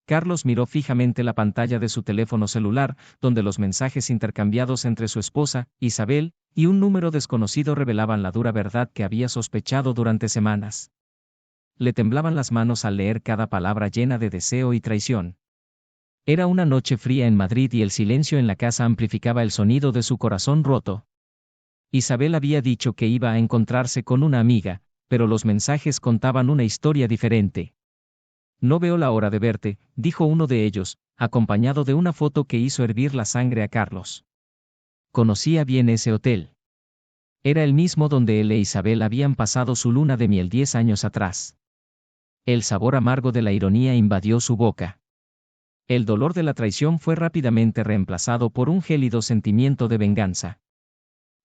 Carlos miró fijamente la pantalla de su teléfono celular, donde los mensajes intercambiados entre su esposa, Isabel, y un número desconocido revelaban la dura verdad que había sospechado durante semanas. Le temblaban las manos al leer cada palabra llena de deseo y traición. Era una noche fría en Madrid y el silencio en la casa amplificaba el sonido de su corazón roto. Isabel había dicho que iba a encontrarse con una amiga, pero los mensajes contaban una historia diferente. No veo la hora de verte, dijo uno de ellos, acompañado de una foto que hizo hervir la sangre a Carlos. Conocía bien ese hotel. Era el mismo donde él e Isabel habían pasado su luna de miel 10 años atrás. El sabor amargo de la ironía invadió su boca. El dolor de la traición fue rápidamente reemplazado por un gélido sentimiento de venganza.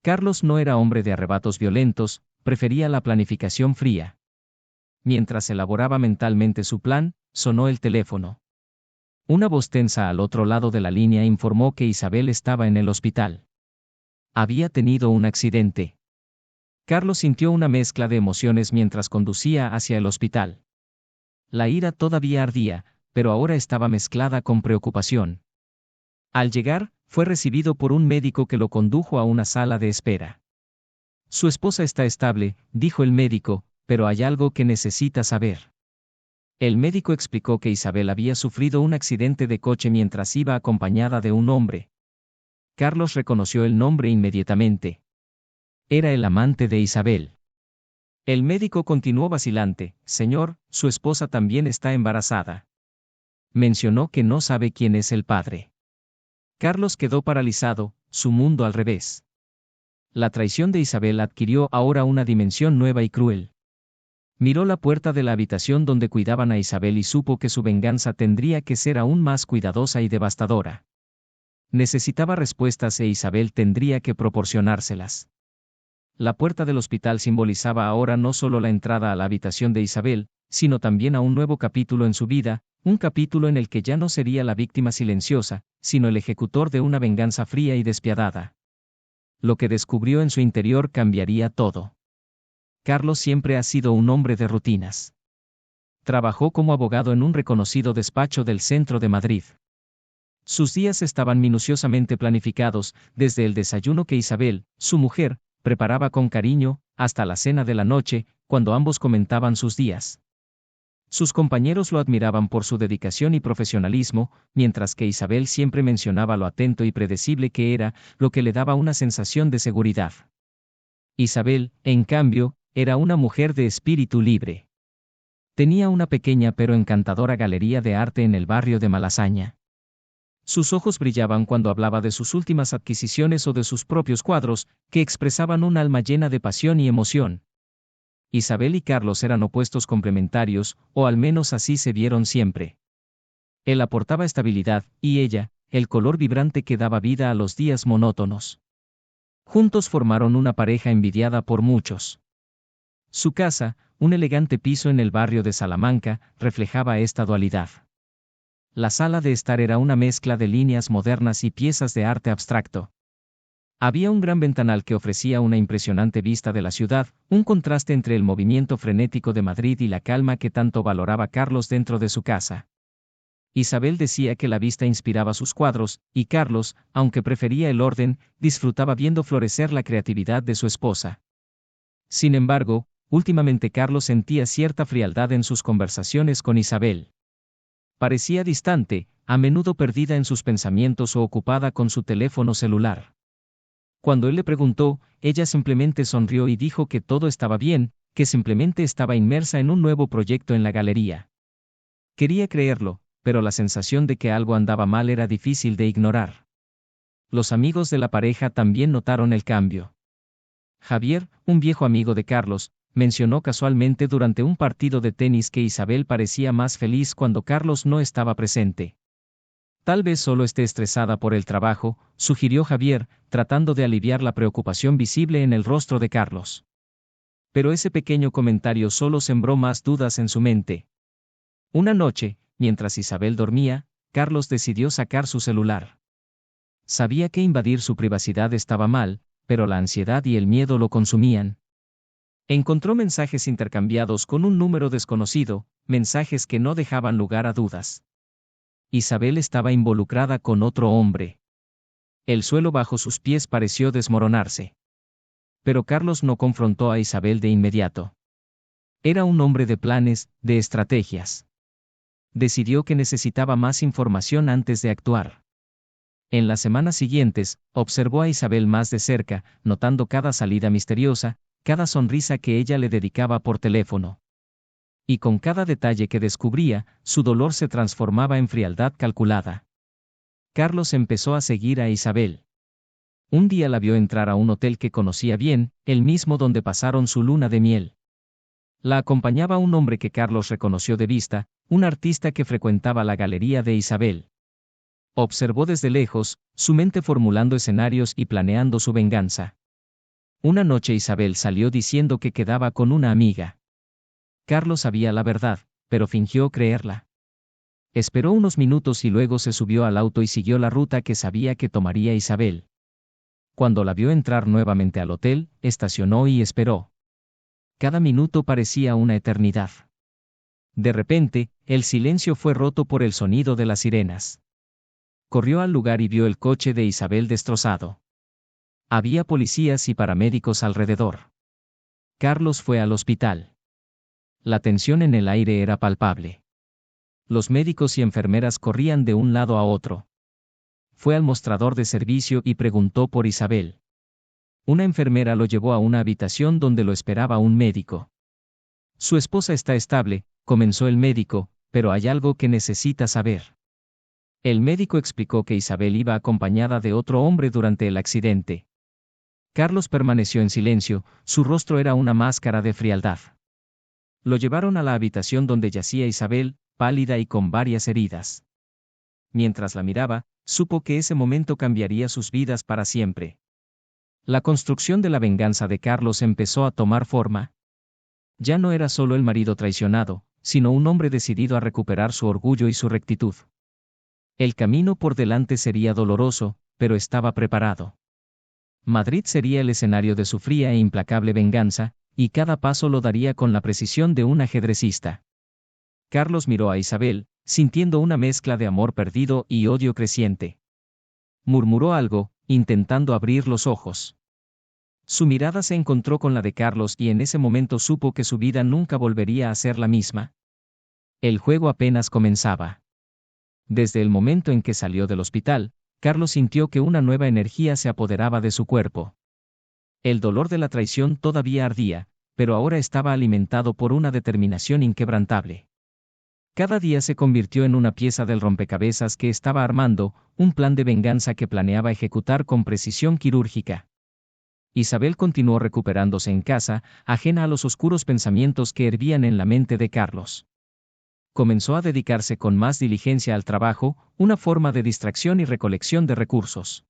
Carlos no era hombre de arrebatos violentos, prefería la planificación fría. Mientras elaboraba mentalmente su plan, sonó el teléfono. Una voz tensa al otro lado de la línea informó que Isabel estaba en el hospital. Había tenido un accidente. Carlos sintió una mezcla de emociones mientras conducía hacia el hospital. La ira todavía ardía, pero ahora estaba mezclada con preocupación. Al llegar, fue recibido por un médico que lo condujo a una sala de espera. Su esposa está estable, dijo el médico, pero hay algo que necesita saber. El médico explicó que Isabel había sufrido un accidente de coche mientras iba acompañada de un hombre. Carlos reconoció el nombre inmediatamente. Era el amante de Isabel. El médico continuó vacilante: señor, su esposa también está embarazada. Mencionó que no sabe quién es el padre. Carlos quedó paralizado, su mundo al revés. La traición de Isabel adquirió ahora una dimensión nueva y cruel. Miró la puerta de la habitación donde cuidaban a Isabel y supo que su venganza tendría que ser aún más cuidadosa y devastadora. Necesitaba respuestas e Isabel tendría que proporcionárselas. La puerta del hospital simbolizaba ahora no solo la entrada a la habitación de Isabel, sino también a un nuevo capítulo en su vida, un capítulo en el que ya no sería la víctima silenciosa, sino el ejecutor de una venganza fría y despiadada. Lo que descubrió en su interior cambiaría todo. Carlos siempre ha sido un hombre de rutinas. Trabajó como abogado en un reconocido despacho del centro de Madrid. Sus días estaban minuciosamente planificados, desde el desayuno que Isabel, su mujer, preparaba con cariño, hasta la cena de la noche, cuando ambos comentaban sus días. Sus compañeros lo admiraban por su dedicación y profesionalismo, mientras que Isabel siempre mencionaba lo atento y predecible que era, lo que le daba una sensación de seguridad. Isabel, en cambio, era una mujer de espíritu libre. Tenía una pequeña pero encantadora galería de arte en el barrio de Malasaña. Sus ojos brillaban cuando hablaba de sus últimas adquisiciones o de sus propios cuadros, que expresaban un alma llena de pasión y emoción. Isabel y Carlos eran opuestos complementarios, o al menos así se vieron siempre. Él aportaba estabilidad, y ella, el color vibrante que daba vida a los días monótonos. Juntos formaron una pareja envidiada por muchos. Su casa, un elegante piso en el barrio de Salamanca, reflejaba esta dualidad. La sala de estar era una mezcla de líneas modernas y piezas de arte abstracto. Había un gran ventanal que ofrecía una impresionante vista de la ciudad, un contraste entre el movimiento frenético de Madrid y la calma que tanto valoraba Carlos dentro de su casa. Isabel decía que la vista inspiraba sus cuadros, y Carlos, aunque prefería el orden, disfrutaba viendo florecer la creatividad de su esposa. Sin embargo, últimamente Carlos sentía cierta frialdad en sus conversaciones con Isabel. Parecía distante, a menudo perdida en sus pensamientos o ocupada con su teléfono celular. Cuando él le preguntó, ella simplemente sonrió y dijo que todo estaba bien, que simplemente estaba inmersa en un nuevo proyecto en la galería. Quería creerlo, pero la sensación de que algo andaba mal era difícil de ignorar. Los amigos de la pareja también notaron el cambio. Javier, un viejo amigo de Carlos, mencionó casualmente durante un partido de tenis que Isabel parecía más feliz cuando Carlos no estaba presente. Tal vez solo esté estresada por el trabajo, sugirió Javier, tratando de aliviar la preocupación visible en el rostro de Carlos. Pero ese pequeño comentario solo sembró más dudas en su mente. Una noche, mientras Isabel dormía, Carlos decidió sacar su celular. Sabía que invadir su privacidad estaba mal, pero la ansiedad y el miedo lo consumían. Encontró mensajes intercambiados con un número desconocido, mensajes que no dejaban lugar a dudas. Isabel estaba involucrada con otro hombre. El suelo bajo sus pies pareció desmoronarse. Pero Carlos no confrontó a Isabel de inmediato. Era un hombre de planes, de estrategias. Decidió que necesitaba más información antes de actuar. En las semanas siguientes, observó a Isabel más de cerca, notando cada salida misteriosa, cada sonrisa que ella le dedicaba por teléfono. Y con cada detalle que descubría, su dolor se transformaba en frialdad calculada. Carlos empezó a seguir a Isabel. Un día la vio entrar a un hotel que conocía bien, el mismo donde pasaron su luna de miel. La acompañaba un hombre que Carlos reconoció de vista, un artista que frecuentaba la galería de Isabel. Observó desde lejos, su mente formulando escenarios y planeando su venganza. Una noche Isabel salió diciendo que quedaba con una amiga. Carlos sabía la verdad, pero fingió creerla. Esperó unos minutos y luego se subió al auto y siguió la ruta que sabía que tomaría Isabel. Cuando la vio entrar nuevamente al hotel, estacionó y esperó. Cada minuto parecía una eternidad. De repente, el silencio fue roto por el sonido de las sirenas. Corrió al lugar y vio el coche de Isabel destrozado. Había policías y paramédicos alrededor. Carlos fue al hospital. La tensión en el aire era palpable. Los médicos y enfermeras corrían de un lado a otro. Fue al mostrador de servicio y preguntó por Isabel. Una enfermera lo llevó a una habitación donde lo esperaba un médico. Su esposa está estable, comenzó el médico, pero hay algo que necesita saber. El médico explicó que Isabel iba acompañada de otro hombre durante el accidente. Carlos permaneció en silencio, su rostro era una máscara de frialdad. Lo llevaron a la habitación donde yacía Isabel, pálida y con varias heridas. Mientras la miraba, supo que ese momento cambiaría sus vidas para siempre. La construcción de la venganza de Carlos empezó a tomar forma. Ya no era solo el marido traicionado, sino un hombre decidido a recuperar su orgullo y su rectitud. El camino por delante sería doloroso, pero estaba preparado. Madrid sería el escenario de su fría e implacable venganza, y cada paso lo daría con la precisión de un ajedrecista. Carlos miró a Isabel, sintiendo una mezcla de amor perdido y odio creciente. Murmuró algo, intentando abrir los ojos. Su mirada se encontró con la de Carlos y en ese momento supo que su vida nunca volvería a ser la misma. El juego apenas comenzaba. Desde el momento en que salió del hospital, Carlos sintió que una nueva energía se apoderaba de su cuerpo. El dolor de la traición todavía ardía, pero ahora estaba alimentado por una determinación inquebrantable. Cada día se convirtió en una pieza del rompecabezas que estaba armando, un plan de venganza que planeaba ejecutar con precisión quirúrgica. Isabel continuó recuperándose en casa, ajena a los oscuros pensamientos que hervían en la mente de Carlos. Comenzó a dedicarse con más diligencia al trabajo, una forma de distracción y recolección de recursos.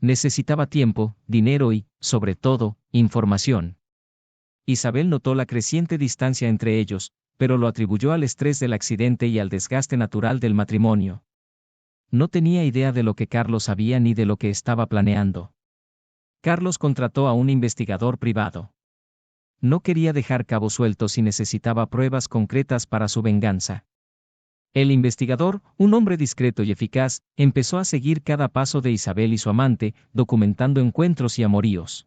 Necesitaba tiempo, dinero y, sobre todo, información. Isabel notó la creciente distancia entre ellos, pero lo atribuyó al estrés del accidente y al desgaste natural del matrimonio. No tenía idea de lo que Carlos sabía ni de lo que estaba planeando. Carlos contrató a un investigador privado. No quería dejar cabos sueltos y necesitaba pruebas concretas para su venganza. El investigador, un hombre discreto y eficaz, empezó a seguir cada paso de Isabel y su amante, documentando encuentros y amoríos.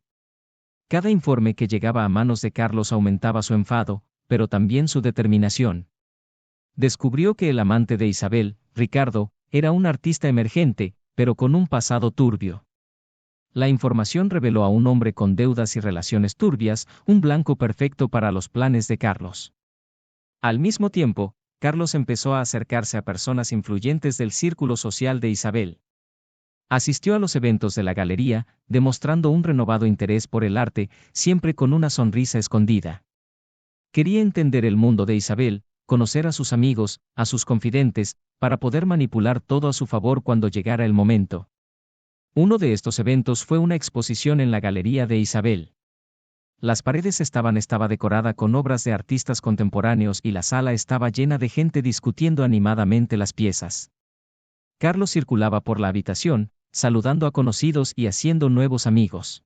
Cada informe que llegaba a manos de Carlos aumentaba su enfado, pero también su determinación. Descubrió que el amante de Isabel, Ricardo, era un artista emergente, pero con un pasado turbio. La información reveló a un hombre con deudas y relaciones turbias, un blanco perfecto para los planes de Carlos. Al mismo tiempo, Carlos empezó a acercarse a personas influyentes del círculo social de Isabel. Asistió a los eventos de la galería, demostrando un renovado interés por el arte, siempre con una sonrisa escondida. Quería entender el mundo de Isabel, conocer a sus amigos, a sus confidentes, para poder manipular todo a su favor cuando llegara el momento. Uno de estos eventos fue una exposición en la galería de Isabel. Las paredes estaba decorada con obras de artistas contemporáneos y la sala estaba llena de gente discutiendo animadamente las piezas. Carlos circulaba por la habitación, saludando a conocidos y haciendo nuevos amigos.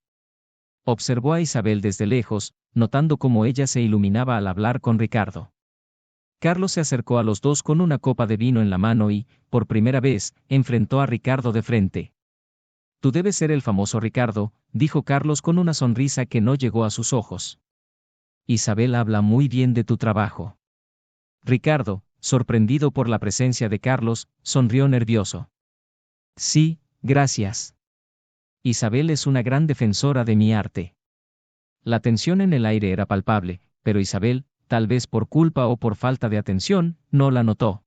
Observó a Isabel desde lejos, notando cómo ella se iluminaba al hablar con Ricardo. Carlos se acercó a los dos con una copa de vino en la mano y, por primera vez, enfrentó a Ricardo de frente. Tú debes ser el famoso Ricardo, dijo Carlos con una sonrisa que no llegó a sus ojos. Isabel habla muy bien de tu trabajo. Ricardo, sorprendido por la presencia de Carlos, sonrió nervioso. Sí, gracias. Isabel es una gran defensora de mi arte. La tensión en el aire era palpable, pero Isabel, tal vez por culpa o por falta de atención, no la notó.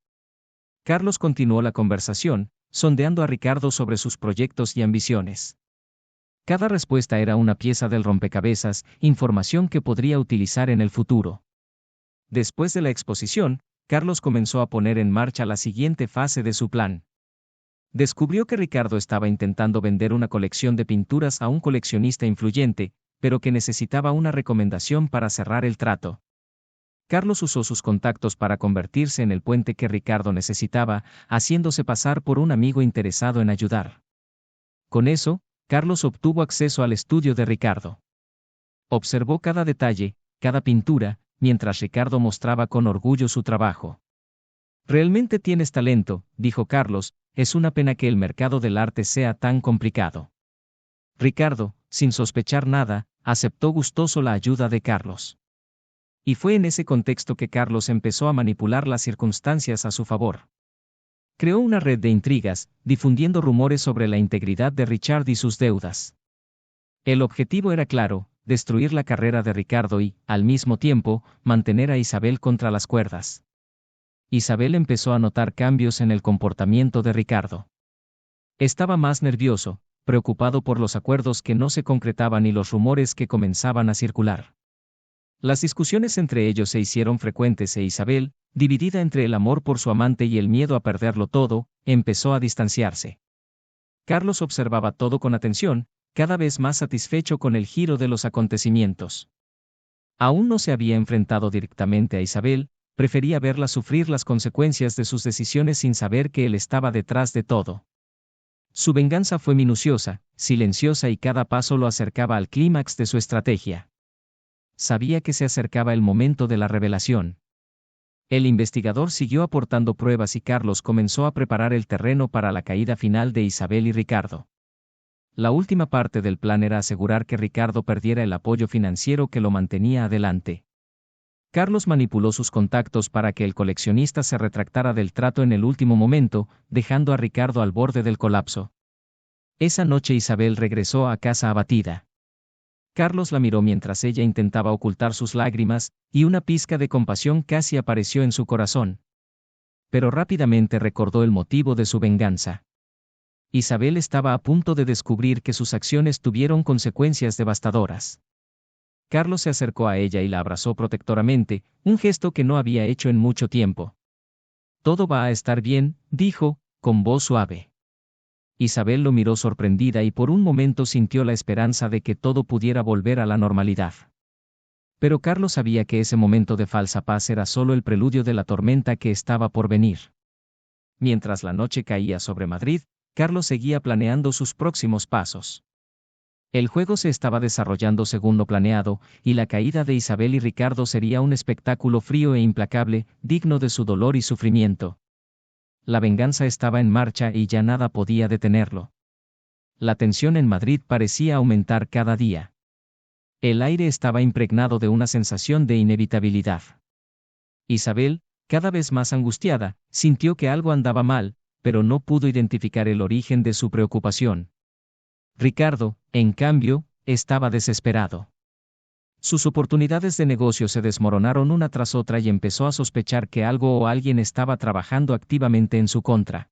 Carlos continuó la conversación, sondeando a Ricardo sobre sus proyectos y ambiciones. Cada respuesta era una pieza del rompecabezas, información que podría utilizar en el futuro. Después de la exposición, Carlos comenzó a poner en marcha la siguiente fase de su plan. Descubrió que Ricardo estaba intentando vender una colección de pinturas a un coleccionista influyente, pero que necesitaba una recomendación para cerrar el trato. Carlos usó sus contactos para convertirse en el puente que Ricardo necesitaba, haciéndose pasar por un amigo interesado en ayudar. Con eso, Carlos obtuvo acceso al estudio de Ricardo. Observó cada detalle, cada pintura, mientras Ricardo mostraba con orgullo su trabajo. Realmente tienes talento, dijo Carlos, es una pena que el mercado del arte sea tan complicado. Ricardo, sin sospechar nada, aceptó gustoso la ayuda de Carlos. Y fue en ese contexto que Carlos empezó a manipular las circunstancias a su favor. Creó una red de intrigas, difundiendo rumores sobre la integridad de Richard y sus deudas. El objetivo era claro, destruir la carrera de Ricardo y, al mismo tiempo, mantener a Isabel contra las cuerdas. Isabel empezó a notar cambios en el comportamiento de Ricardo. Estaba más nervioso, preocupado por los acuerdos que no se concretaban y los rumores que comenzaban a circular. Las discusiones entre ellos se hicieron frecuentes e Isabel, dividida entre el amor por su amante y el miedo a perderlo todo, empezó a distanciarse. Carlos observaba todo con atención, cada vez más satisfecho con el giro de los acontecimientos. Aún no se había enfrentado directamente a Isabel, prefería verla sufrir las consecuencias de sus decisiones sin saber que él estaba detrás de todo. Su venganza fue minuciosa, silenciosa y cada paso lo acercaba al clímax de su estrategia. Sabía que se acercaba el momento de la revelación. El investigador siguió aportando pruebas y Carlos comenzó a preparar el terreno para la caída final de Isabel y Ricardo. La última parte del plan era asegurar que Ricardo perdiera el apoyo financiero que lo mantenía adelante. Carlos manipuló sus contactos para que el coleccionista se retractara del trato en el último momento, dejando a Ricardo al borde del colapso. Esa noche Isabel regresó a casa abatida. Carlos la miró mientras ella intentaba ocultar sus lágrimas, y una pizca de compasión casi apareció en su corazón. Pero rápidamente recordó el motivo de su venganza. Isabel estaba a punto de descubrir que sus acciones tuvieron consecuencias devastadoras. Carlos se acercó a ella y la abrazó protectoramente, un gesto que no había hecho en mucho tiempo. Todo va a estar bien, dijo, con voz suave. Isabel lo miró sorprendida y por un momento sintió la esperanza de que todo pudiera volver a la normalidad. Pero Carlos sabía que ese momento de falsa paz era solo el preludio de la tormenta que estaba por venir. Mientras la noche caía sobre Madrid, Carlos seguía planeando sus próximos pasos. El juego se estaba desarrollando según lo planeado, y la caída de Isabel y Ricardo sería un espectáculo frío e implacable, digno de su dolor y sufrimiento. La venganza estaba en marcha y ya nada podía detenerlo. La tensión en Madrid parecía aumentar cada día. El aire estaba impregnado de una sensación de inevitabilidad. Isabel, cada vez más angustiada, sintió que algo andaba mal, pero no pudo identificar el origen de su preocupación. Ricardo, en cambio, estaba desesperado. Sus oportunidades de negocio se desmoronaron una tras otra y empezó a sospechar que algo o alguien estaba trabajando activamente en su contra.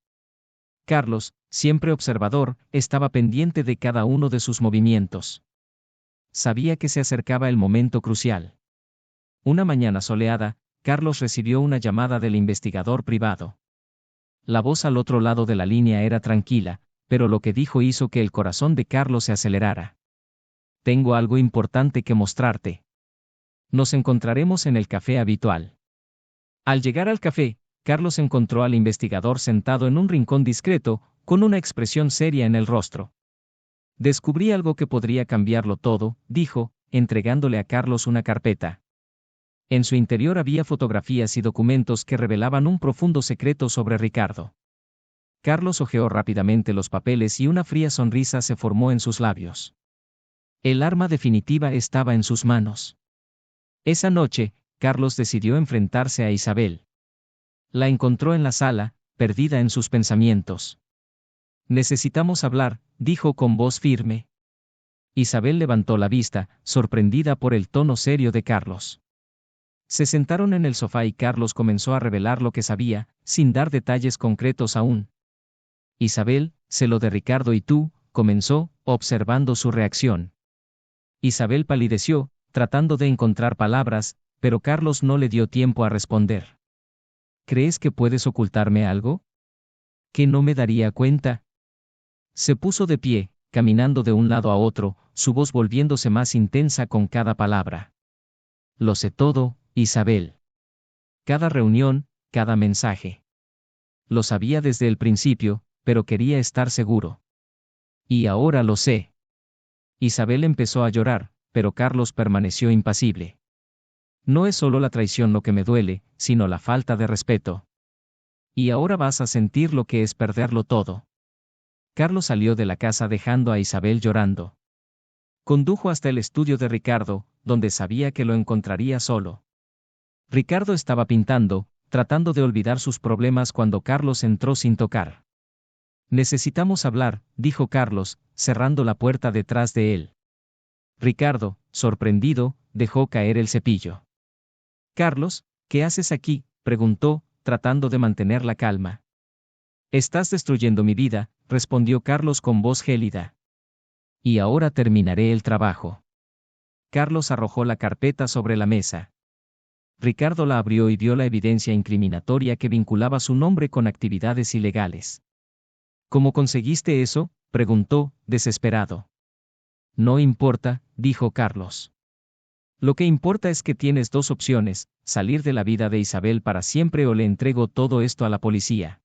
Carlos, siempre observador, estaba pendiente de cada uno de sus movimientos. Sabía que se acercaba el momento crucial. Una mañana soleada, Carlos recibió una llamada del investigador privado. La voz al otro lado de la línea era tranquila, pero lo que dijo hizo que el corazón de Carlos se acelerara. Tengo algo importante que mostrarte. Nos encontraremos en el café habitual. Al llegar al café, Carlos encontró al investigador sentado en un rincón discreto, con una expresión seria en el rostro. Descubrí algo que podría cambiarlo todo, dijo, entregándole a Carlos una carpeta. En su interior había fotografías y documentos que revelaban un profundo secreto sobre Ricardo. Carlos hojeó rápidamente los papeles y una fría sonrisa se formó en sus labios. El arma definitiva estaba en sus manos. Esa noche, Carlos decidió enfrentarse a Isabel. La encontró en la sala, perdida en sus pensamientos. Necesitamos hablar, dijo con voz firme. Isabel levantó la vista, sorprendida por el tono serio de Carlos. Se sentaron en el sofá y Carlos comenzó a revelar lo que sabía, sin dar detalles concretos aún. Isabel, sé lo de Ricardo y tú, comenzó, observando su reacción. Isabel palideció, tratando de encontrar palabras, pero Carlos no le dio tiempo a responder. ¿Crees que puedes ocultarme algo? ¿Que no me daría cuenta? Se puso de pie, caminando de un lado a otro, su voz volviéndose más intensa con cada palabra. Lo sé todo, Isabel. Cada reunión, cada mensaje. Lo sabía desde el principio, pero quería estar seguro. Y ahora lo sé. Isabel empezó a llorar, pero Carlos permaneció impasible. No es solo la traición lo que me duele, sino la falta de respeto. Y ahora vas a sentir lo que es perderlo todo. Carlos salió de la casa dejando a Isabel llorando. Condujo hasta el estudio de Ricardo, donde sabía que lo encontraría solo. Ricardo estaba pintando, tratando de olvidar sus problemas cuando Carlos entró sin tocar. Necesitamos hablar, dijo Carlos, cerrando la puerta detrás de él. Ricardo, sorprendido, dejó caer el cepillo. Carlos, ¿qué haces aquí?, preguntó, tratando de mantener la calma. Estás destruyendo mi vida, respondió Carlos con voz gélida. Y ahora terminaré el trabajo. Carlos arrojó la carpeta sobre la mesa. Ricardo la abrió y vio la evidencia incriminatoria que vinculaba su nombre con actividades ilegales. ¿Cómo conseguiste eso?, preguntó, desesperado. No importa, dijo Carlos. Lo que importa es que tienes dos opciones, salir de la vida de Isabel para siempre o le entrego todo esto a la policía.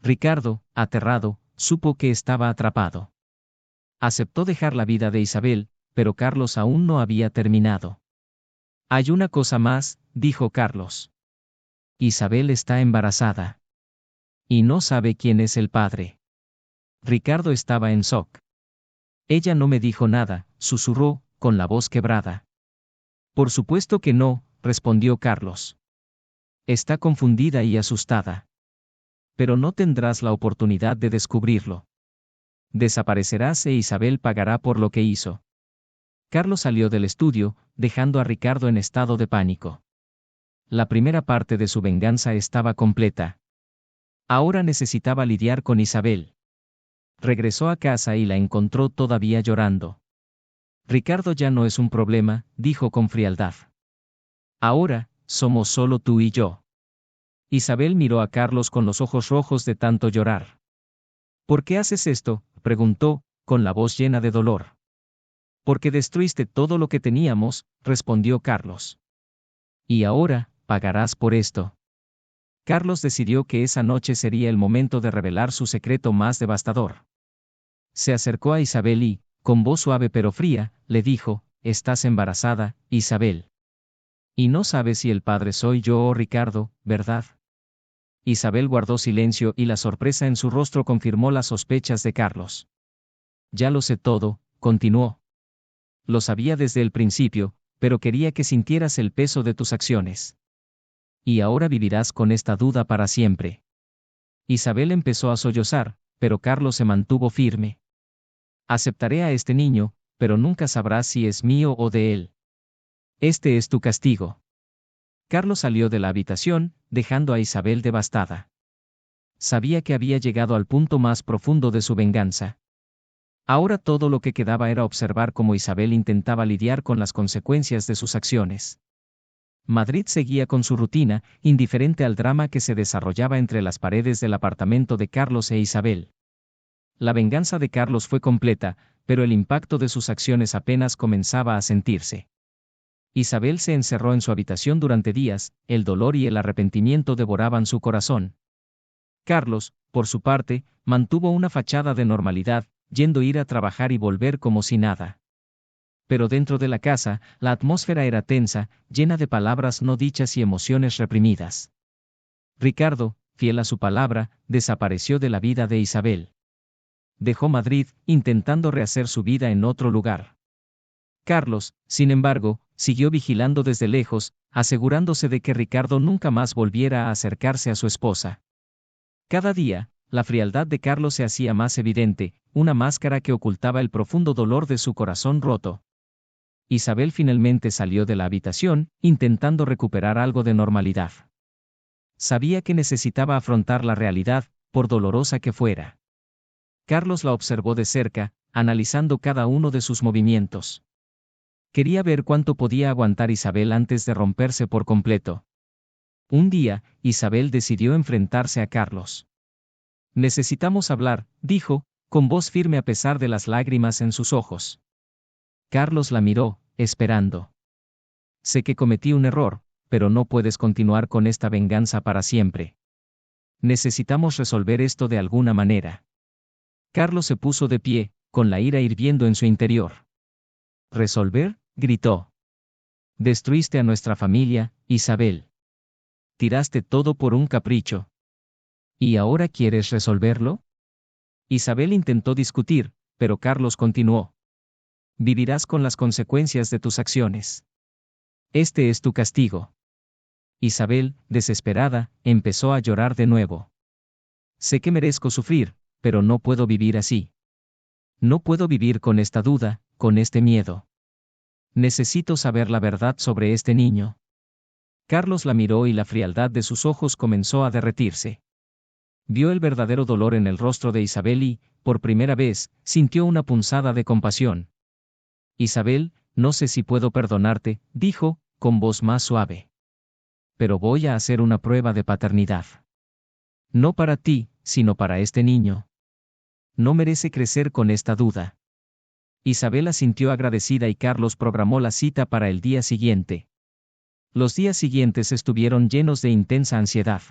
Ricardo, aterrado, supo que estaba atrapado. Aceptó dejar la vida de Isabel, pero Carlos aún no había terminado. Hay una cosa más, dijo Carlos. Isabel está embarazada. Y no sabe quién es el padre. Ricardo estaba en shock. Ella no me dijo nada, susurró, con la voz quebrada. Por supuesto que no, respondió Carlos. Está confundida y asustada. Pero no tendrás la oportunidad de descubrirlo. Desaparecerás e Isabel pagará por lo que hizo. Carlos salió del estudio, dejando a Ricardo en estado de pánico. La primera parte de su venganza estaba completa. Ahora necesitaba lidiar con Isabel. Regresó a casa y la encontró todavía llorando. Ricardo ya no es un problema, dijo con frialdad. Ahora, somos solo tú y yo. Isabel miró a Carlos con los ojos rojos de tanto llorar. ¿Por qué haces esto?, preguntó, con la voz llena de dolor. Porque destruiste todo lo que teníamos, respondió Carlos. Y ahora, pagarás por esto. Carlos decidió que esa noche sería el momento de revelar su secreto más devastador. Se acercó a Isabel y, con voz suave pero fría, le dijo, «Estás embarazada, Isabel. Y no sabes si el padre soy yo o Ricardo, ¿verdad?» Isabel guardó silencio y la sorpresa en su rostro confirmó las sospechas de Carlos. Ya lo sé todo, continuó. Lo sabía desde el principio, pero quería que sintieras el peso de tus acciones. Y ahora vivirás con esta duda para siempre. Isabel empezó a sollozar, pero Carlos se mantuvo firme. Aceptaré a este niño, pero nunca sabrás si es mío o de él. Este es tu castigo. Carlos salió de la habitación, dejando a Isabel devastada. Sabía que había llegado al punto más profundo de su venganza. Ahora todo lo que quedaba era observar cómo Isabel intentaba lidiar con las consecuencias de sus acciones. Madrid seguía con su rutina, indiferente al drama que se desarrollaba entre las paredes del apartamento de Carlos e Isabel. La venganza de Carlos fue completa, pero el impacto de sus acciones apenas comenzaba a sentirse. Isabel se encerró en su habitación durante días, el dolor y el arrepentimiento devoraban su corazón. Carlos, por su parte, mantuvo una fachada de normalidad, yendo ir a trabajar y volver como si nada. Pero dentro de la casa, la atmósfera era tensa, llena de palabras no dichas y emociones reprimidas. Ricardo, fiel a su palabra, desapareció de la vida de Isabel. Dejó Madrid, intentando rehacer su vida en otro lugar. Carlos, sin embargo, siguió vigilando desde lejos, asegurándose de que Ricardo nunca más volviera a acercarse a su esposa. Cada día, la frialdad de Carlos se hacía más evidente, una máscara que ocultaba el profundo dolor de su corazón roto. Isabel finalmente salió de la habitación, intentando recuperar algo de normalidad. Sabía que necesitaba afrontar la realidad, por dolorosa que fuera. Carlos la observó de cerca, analizando cada uno de sus movimientos. Quería ver cuánto podía aguantar Isabel antes de romperse por completo. Un día, Isabel decidió enfrentarse a Carlos. Necesitamos hablar, dijo, con voz firme a pesar de las lágrimas en sus ojos. Carlos la miró, esperando. Sé que cometí un error, pero no puedes continuar con esta venganza para siempre. Necesitamos resolver esto de alguna manera. Carlos se puso de pie, con la ira hirviendo en su interior. ¿Resolver?, gritó. Destruiste a nuestra familia, Isabel. Tiraste todo por un capricho. ¿Y ahora quieres resolverlo? Isabel intentó discutir, pero Carlos continuó. Vivirás con las consecuencias de tus acciones. Este es tu castigo. Isabel, desesperada, empezó a llorar de nuevo. Sé que merezco sufrir, pero no puedo vivir así. No puedo vivir con esta duda, con este miedo. Necesito saber la verdad sobre este niño. Carlos la miró y la frialdad de sus ojos comenzó a derretirse. Vio el verdadero dolor en el rostro de Isabel y, por primera vez, sintió una punzada de compasión. Isabel, no sé si puedo perdonarte, dijo, con voz más suave. Pero voy a hacer una prueba de paternidad. No para ti, sino para este niño. No merece crecer con esta duda. Isabel asintió agradecida y Carlos programó la cita para el día siguiente. Los días siguientes estuvieron llenos de intensa ansiedad.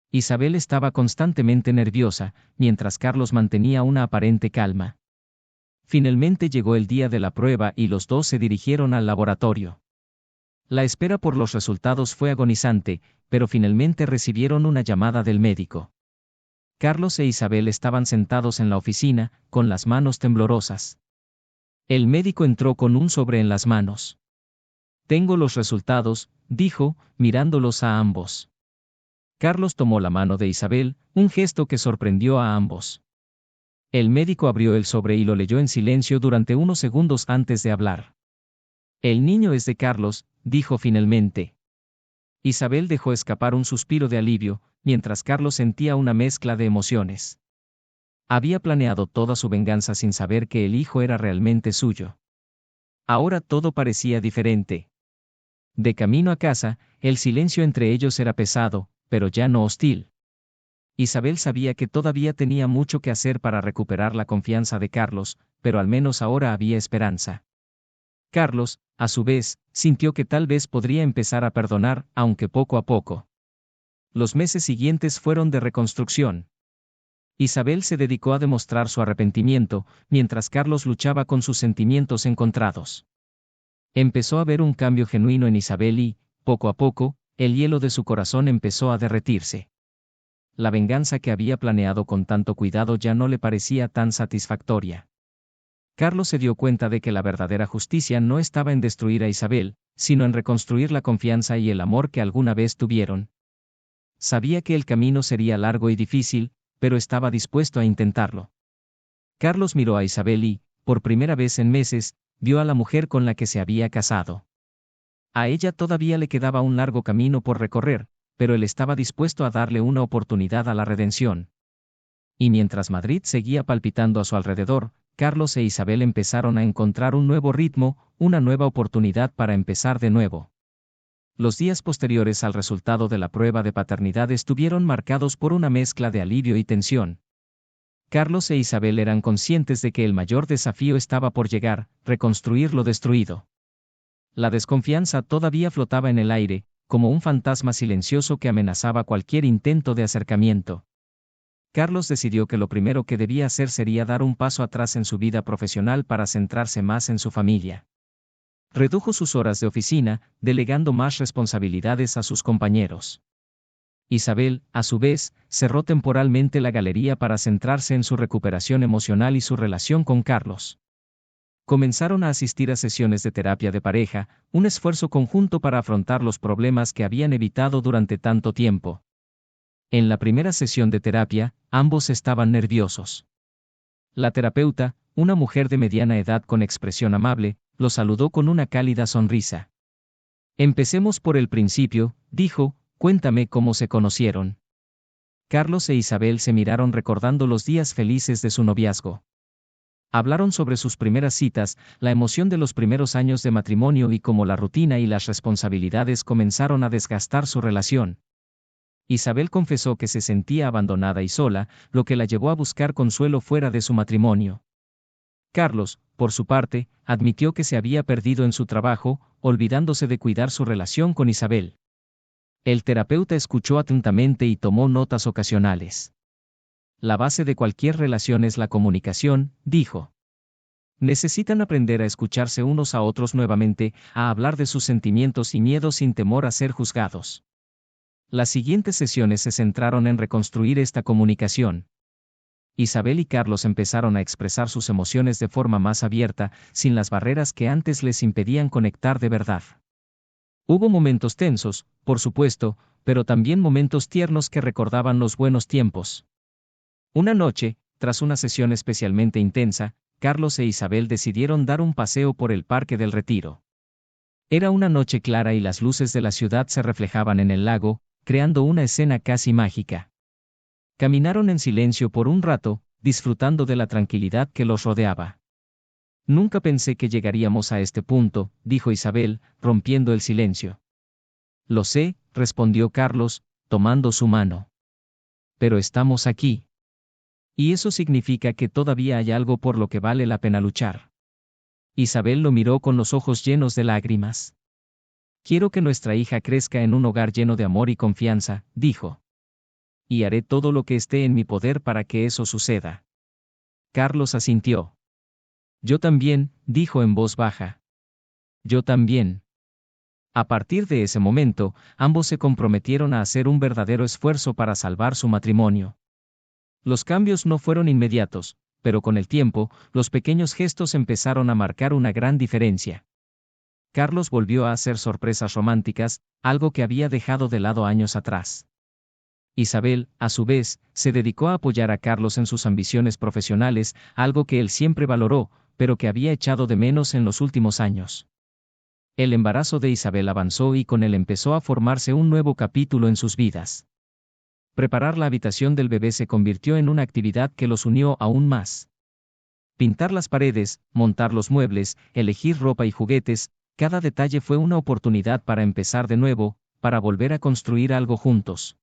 Isabel estaba constantemente nerviosa, mientras Carlos mantenía una aparente calma. Finalmente llegó el día de la prueba y los dos se dirigieron al laboratorio. La espera por los resultados fue agonizante, pero finalmente recibieron una llamada del médico. Carlos e Isabel estaban sentados en la oficina, con las manos temblorosas. El médico entró con un sobre en las manos. Tengo los resultados, dijo, mirándolos a ambos. Carlos tomó la mano de Isabel, un gesto que sorprendió a ambos. El médico abrió el sobre y lo leyó en silencio durante unos segundos antes de hablar. El niño es de Carlos, dijo finalmente. Isabel dejó escapar un suspiro de alivio, mientras Carlos sentía una mezcla de emociones. Había planeado toda su venganza sin saber que el hijo era realmente suyo. Ahora todo parecía diferente. De camino a casa, el silencio entre ellos era pesado, pero ya no hostil. Isabel sabía que todavía tenía mucho que hacer para recuperar la confianza de Carlos, pero al menos ahora había esperanza. Carlos, a su vez, sintió que tal vez podría empezar a perdonar, aunque poco a poco. Los meses siguientes fueron de reconstrucción. Isabel se dedicó a demostrar su arrepentimiento, mientras Carlos luchaba con sus sentimientos encontrados. Empezó a ver un cambio genuino en Isabel y, poco a poco, el hielo de su corazón empezó a derretirse. La venganza que había planeado con tanto cuidado ya no le parecía tan satisfactoria. Carlos se dio cuenta de que la verdadera justicia no estaba en destruir a Isabel, sino en reconstruir la confianza y el amor que alguna vez tuvieron. Sabía que el camino sería largo y difícil, pero estaba dispuesto a intentarlo. Carlos miró a Isabel y, por primera vez en meses, vio a la mujer con la que se había casado. A ella todavía le quedaba un largo camino por recorrer, pero él estaba dispuesto a darle una oportunidad a la redención. Y mientras Madrid seguía palpitando a su alrededor, Carlos e Isabel empezaron a encontrar un nuevo ritmo, una nueva oportunidad para empezar de nuevo. Los días posteriores al resultado de la prueba de paternidad estuvieron marcados por una mezcla de alivio y tensión. Carlos e Isabel eran conscientes de que el mayor desafío estaba por llegar, reconstruir lo destruido. La desconfianza todavía flotaba en el aire, como un fantasma silencioso que amenazaba cualquier intento de acercamiento. Carlos decidió que lo primero que debía hacer sería dar un paso atrás en su vida profesional para centrarse más en su familia. Redujo sus horas de oficina, delegando más responsabilidades a sus compañeros. Isabel, a su vez, cerró temporalmente la galería para centrarse en su recuperación emocional y su relación con Carlos. Comenzaron a asistir a sesiones de terapia de pareja, un esfuerzo conjunto para afrontar los problemas que habían evitado durante tanto tiempo. En la primera sesión de terapia, ambos estaban nerviosos. La terapeuta, una mujer de mediana edad con expresión amable, lo saludó con una cálida sonrisa. Empecemos por el principio, dijo, cuéntame cómo se conocieron. Carlos e Isabel se miraron recordando los días felices de su noviazgo. Hablaron sobre sus primeras citas, la emoción de los primeros años de matrimonio y cómo la rutina y las responsabilidades comenzaron a desgastar su relación. Isabel confesó que se sentía abandonada y sola, lo que la llevó a buscar consuelo fuera de su matrimonio. Carlos, por su parte, admitió que se había perdido en su trabajo, olvidándose de cuidar su relación con Isabel. El terapeuta escuchó atentamente y tomó notas ocasionales. La base de cualquier relación es la comunicación, dijo. Necesitan aprender a escucharse unos a otros nuevamente, a hablar de sus sentimientos y miedos sin temor a ser juzgados. Las siguientes sesiones se centraron en reconstruir esta comunicación. Isabel y Carlos empezaron a expresar sus emociones de forma más abierta, sin las barreras que antes les impedían conectar de verdad. Hubo momentos tensos, por supuesto, pero también momentos tiernos que recordaban los buenos tiempos. Una noche, tras una sesión especialmente intensa, Carlos e Isabel decidieron dar un paseo por el Parque del Retiro. Era una noche clara y las luces de la ciudad se reflejaban en el lago, creando una escena casi mágica. Caminaron en silencio por un rato, disfrutando de la tranquilidad que los rodeaba. Nunca pensé que llegaríamos a este punto, dijo Isabel, rompiendo el silencio. Lo sé, respondió Carlos, tomando su mano. Pero estamos aquí. Y eso significa que todavía hay algo por lo que vale la pena luchar. Isabel lo miró con los ojos llenos de lágrimas. Quiero que nuestra hija crezca en un hogar lleno de amor y confianza, dijo. Y haré todo lo que esté en mi poder para que eso suceda. Carlos asintió. Yo también, dijo en voz baja. Yo también. A partir de ese momento, ambos se comprometieron a hacer un verdadero esfuerzo para salvar su matrimonio. Los cambios no fueron inmediatos, pero con el tiempo, los pequeños gestos empezaron a marcar una gran diferencia. Carlos volvió a hacer sorpresas románticas, algo que había dejado de lado años atrás. Isabel, a su vez, se dedicó a apoyar a Carlos en sus ambiciones profesionales, algo que él siempre valoró, pero que había echado de menos en los últimos años. El embarazo de Isabel avanzó y con él empezó a formarse un nuevo capítulo en sus vidas. Preparar la habitación del bebé se convirtió en una actividad que los unió aún más. Pintar las paredes, montar los muebles, elegir ropa y juguetes, cada detalle fue una oportunidad para empezar de nuevo, para volver a construir algo juntos.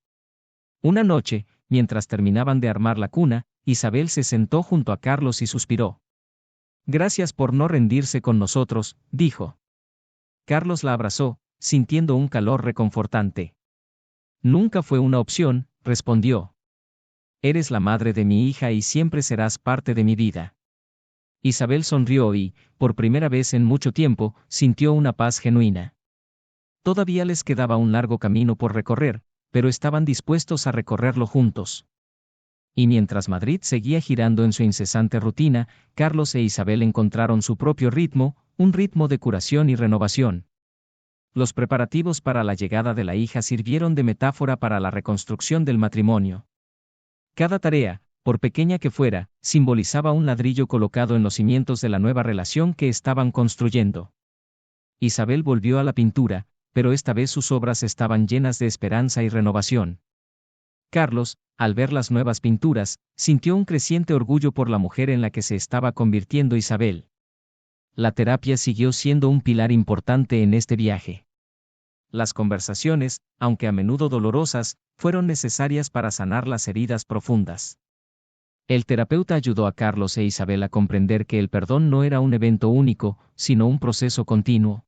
Una noche, mientras terminaban de armar la cuna, Isabel se sentó junto a Carlos y suspiró. Gracias por no rendirse con nosotros, dijo. Carlos la abrazó, sintiendo un calor reconfortante. Nunca fue una opción, respondió. Eres la madre de mi hija y siempre serás parte de mi vida. Isabel sonrió y, por primera vez en mucho tiempo, sintió una paz genuina. Todavía les quedaba un largo camino por recorrer, pero estaban dispuestos a recorrerlo juntos. Y mientras Madrid seguía girando en su incesante rutina, Carlos e Isabel encontraron su propio ritmo, un ritmo de curación y renovación. Los preparativos para la llegada de la hija sirvieron de metáfora para la reconstrucción del matrimonio. Cada tarea, por pequeña que fuera, simbolizaba un ladrillo colocado en los cimientos de la nueva relación que estaban construyendo. Isabel volvió a la pintura, pero esta vez sus obras estaban llenas de esperanza y renovación. Carlos, al ver las nuevas pinturas, sintió un creciente orgullo por la mujer en la que se estaba convirtiendo Isabel. La terapia siguió siendo un pilar importante en este viaje. Las conversaciones, aunque a menudo dolorosas, fueron necesarias para sanar las heridas profundas. El terapeuta ayudó a Carlos e Isabel a comprender que el perdón no era un evento único, sino un proceso continuo.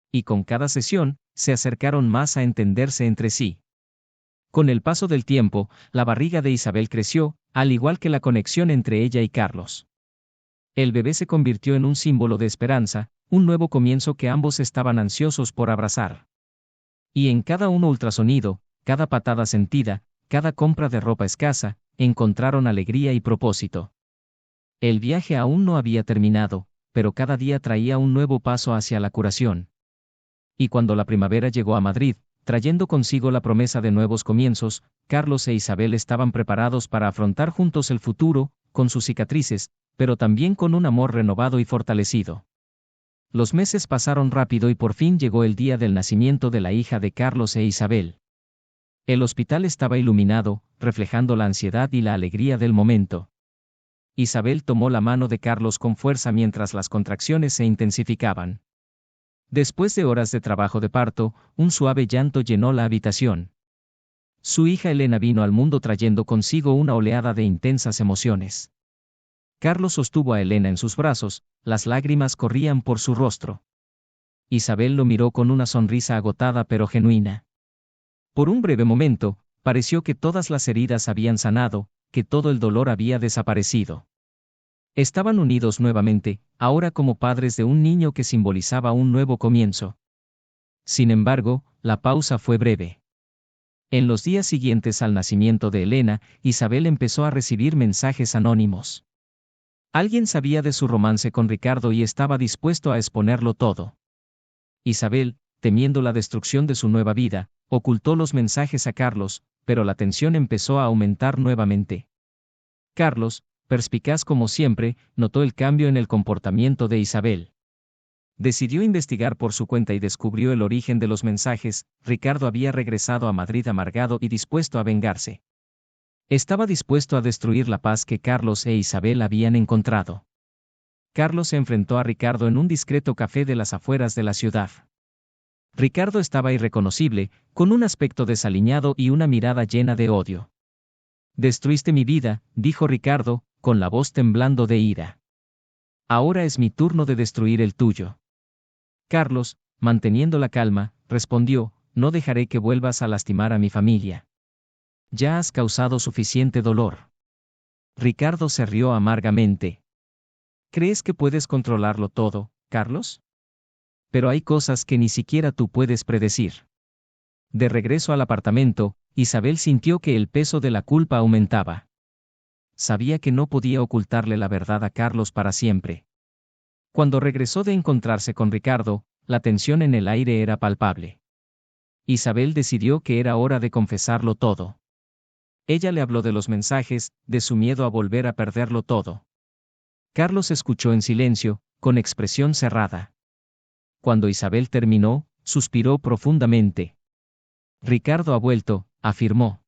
Y con cada sesión, se acercaron más a entenderse entre sí. Con el paso del tiempo, la barriga de Isabel creció, al igual que la conexión entre ella y Carlos. El bebé se convirtió en un símbolo de esperanza, un nuevo comienzo que ambos estaban ansiosos por abrazar. Y en cada ultrasonido, cada patada sentida, cada compra de ropa escasa, encontraron alegría y propósito. El viaje aún no había terminado, pero cada día traía un nuevo paso hacia la curación. Y cuando la primavera llegó a Madrid, trayendo consigo la promesa de nuevos comienzos, Carlos e Isabel estaban preparados para afrontar juntos el futuro, con sus cicatrices, pero también con un amor renovado y fortalecido. Los meses pasaron rápido y por fin llegó el día del nacimiento de la hija de Carlos e Isabel. El hospital estaba iluminado, reflejando la ansiedad y la alegría del momento. Isabel tomó la mano de Carlos con fuerza mientras las contracciones se intensificaban. Después de horas de trabajo de parto, un suave llanto llenó la habitación. Su hija Elena vino al mundo trayendo consigo una oleada de intensas emociones. Carlos sostuvo a Elena en sus brazos, las lágrimas corrían por su rostro. Isabel lo miró con una sonrisa agotada pero genuina. Por un breve momento, pareció que todas las heridas habían sanado, que todo el dolor había desaparecido. Estaban unidos nuevamente, ahora como padres de un niño que simbolizaba un nuevo comienzo. Sin embargo, la pausa fue breve. En los días siguientes al nacimiento de Elena, Isabel empezó a recibir mensajes anónimos. Alguien sabía de su romance con Ricardo y estaba dispuesto a exponerlo todo. Isabel, temiendo la destrucción de su nueva vida, ocultó los mensajes a Carlos, pero la tensión empezó a aumentar nuevamente. Carlos, perspicaz como siempre, notó el cambio en el comportamiento de Isabel. Decidió investigar por su cuenta y descubrió el origen de los mensajes. Ricardo había regresado a Madrid amargado y dispuesto a vengarse. Estaba dispuesto a destruir la paz que Carlos e Isabel habían encontrado. Carlos se enfrentó a Ricardo en un discreto café de las afueras de la ciudad. Ricardo estaba irreconocible, con un aspecto desaliñado y una mirada llena de odio. «Destruiste mi vida», dijo Ricardo, con la voz temblando de ira. «Ahora es mi turno de destruir el tuyo». Carlos, manteniendo la calma, respondió: «No dejaré que vuelvas a lastimar a mi familia. Ya has causado suficiente dolor». Ricardo se rió amargamente. «¿Crees que puedes controlarlo todo, Carlos? Pero hay cosas que ni siquiera tú puedes predecir». De regreso al apartamento, Isabel sintió que el peso de la culpa aumentaba. Sabía que no podía ocultarle la verdad a Carlos para siempre. Cuando regresó de encontrarse con Ricardo, la tensión en el aire era palpable. Isabel decidió que era hora de confesarlo todo. Ella le habló de los mensajes, de su miedo a volver a perderlo todo. Carlos escuchó en silencio, con expresión cerrada. Cuando Isabel terminó, suspiró profundamente. «Ricardo ha vuelto», afirmó.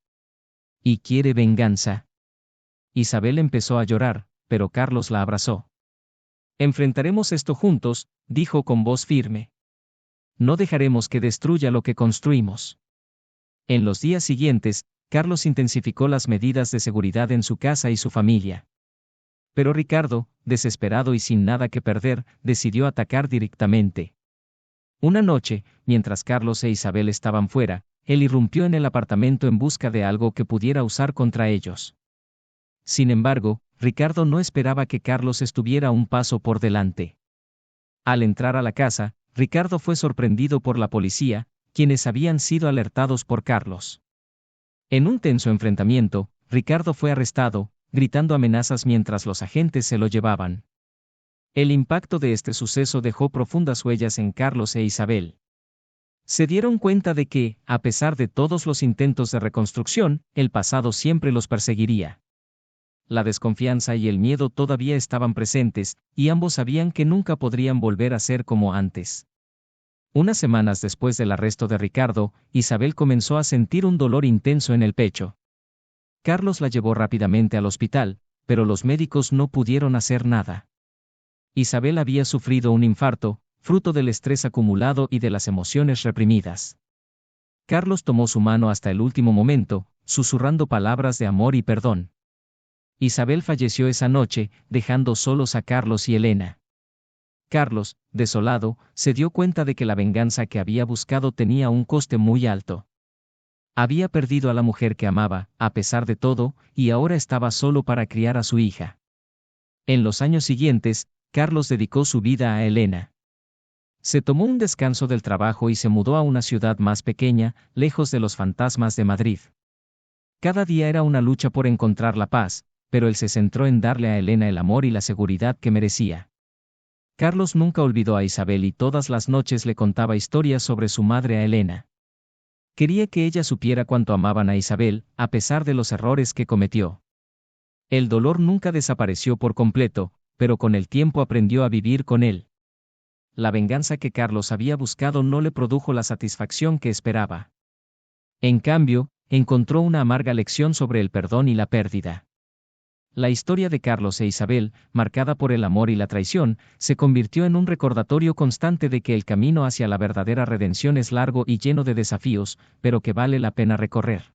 «Y quiere venganza». Isabel empezó a llorar, pero Carlos la abrazó. «Enfrentaremos esto juntos», dijo con voz firme. «No dejaremos que destruya lo que construimos». En los días siguientes, Carlos intensificó las medidas de seguridad en su casa y su familia. Pero Ricardo, desesperado y sin nada que perder, decidió atacar directamente. Una noche, mientras Carlos e Isabel estaban fuera, él irrumpió en el apartamento en busca de algo que pudiera usar contra ellos. Sin embargo, Ricardo no esperaba que Carlos estuviera un paso por delante. Al entrar a la casa, Ricardo fue sorprendido por la policía, quienes habían sido alertados por Carlos. En un tenso enfrentamiento, Ricardo fue arrestado, gritando amenazas mientras los agentes se lo llevaban. El impacto de este suceso dejó profundas huellas en Carlos e Isabel. Se dieron cuenta de que, a pesar de todos los intentos de reconstrucción, el pasado siempre los perseguiría. La desconfianza y el miedo todavía estaban presentes, y ambos sabían que nunca podrían volver a ser como antes. Unas semanas después del arresto de Ricardo, Isabel comenzó a sentir un dolor intenso en el pecho. Carlos la llevó rápidamente al hospital, pero los médicos no pudieron hacer nada. Isabel había sufrido un infarto, fruto del estrés acumulado y de las emociones reprimidas. Carlos tomó su mano hasta el último momento, susurrando palabras de amor y perdón. Isabel falleció esa noche, dejando solos a Carlos y Elena. Carlos, desolado, se dio cuenta de que la venganza que había buscado tenía un coste muy alto. Había perdido a la mujer que amaba, a pesar de todo, y ahora estaba solo para criar a su hija. En los años siguientes, Carlos dedicó su vida a Elena. Se tomó un descanso del trabajo y se mudó a una ciudad más pequeña, lejos de los fantasmas de Madrid. Cada día era una lucha por encontrar la paz, pero él se centró en darle a Elena el amor y la seguridad que merecía. Carlos nunca olvidó a Isabel y todas las noches le contaba historias sobre su madre a Elena. Quería que ella supiera cuánto amaban a Isabel, a pesar de los errores que cometió. El dolor nunca desapareció por completo, pero con el tiempo aprendió a vivir con él. La venganza que Carlos había buscado no le produjo la satisfacción que esperaba. En cambio, encontró una amarga lección sobre el perdón y la pérdida. La historia de Carlos e Isabel, marcada por el amor y la traición, se convirtió en un recordatorio constante de que el camino hacia la verdadera redención es largo y lleno de desafíos, pero que vale la pena recorrer.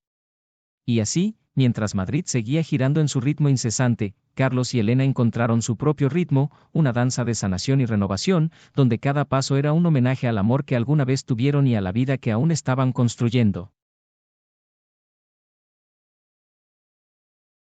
Y así, mientras Madrid seguía girando en su ritmo incesante, Carlos y Elena encontraron su propio ritmo, una danza de sanación y renovación, donde cada paso era un homenaje al amor que alguna vez tuvieron y a la vida que aún estaban construyendo.